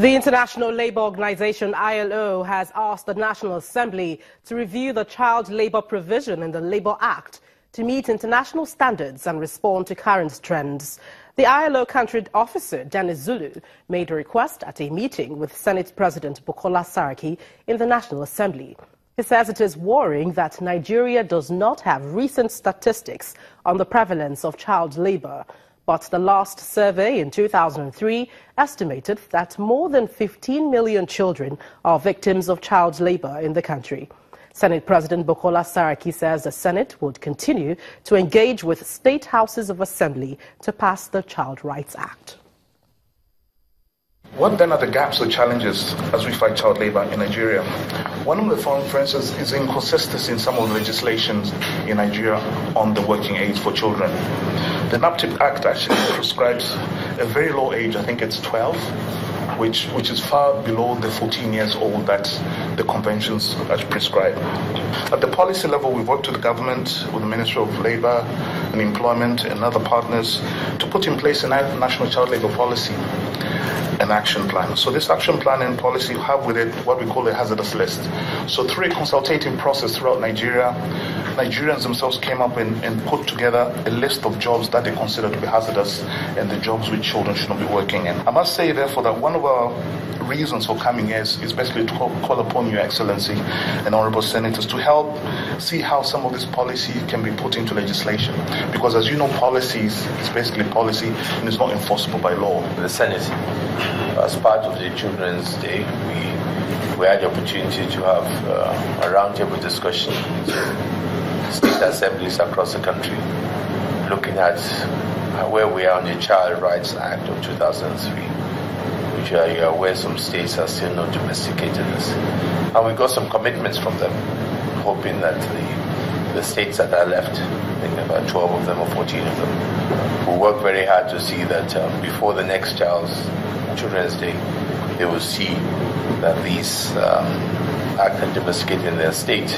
The International Labour Organization, ILO, has asked the National Assembly to review the child labour provision in the Labour Act to meet international standards and respond to current trends. The ILO country officer, Dennis Zulu, made a request at a meeting with Senate President Bukola Saraki in the National Assembly. He says it is worrying that Nigeria does not have recent statistics on the prevalence of child labour. But the last survey in 2003 estimated that more than 15 million children are victims of child labour in the country. Senate President Bukola Saraki says the Senate would continue to engage with state houses of assembly to pass the Child Rights Act. What then are the gaps or challenges as we fight child labour in Nigeria? One of the, for instance, is inconsistency in some of the legislations in Nigeria on the working age for children. The NAPTIP Act actually prescribes a very low age, I think it's 12, which is far below the 14 years old that the conventions prescribe. At the policy level, we've worked with the government, with the Ministry of Labour and Employment and other partners to put in place a national child labour policy, an action plan. So this action plan and policy have with it what we call a hazardous list. So through a consultative process throughout Nigeria, Nigerians themselves came up and put together a list of jobs that they consider to be hazardous and the jobs which children should not be working in. I must say, therefore, that one of our reasons for coming here is basically to call upon Your Excellency and Honourable Senators to help see how some of this policy can be put into legislation. Because as you know, policy is basically policy and is not enforceable by law. The Senate, as part of the Children's Day, we had the opportunity to have a roundtable discussion with state assemblies across the country, looking at where we are on the Child Rights Act of 2003, which you're aware some states are still not domesticated this. And we got some commitments from them, hoping that the states that are left, I think about 12 of them or 14 of them, will work very hard to see that before the next Children's Day, they will see that these act and domesticate in their state.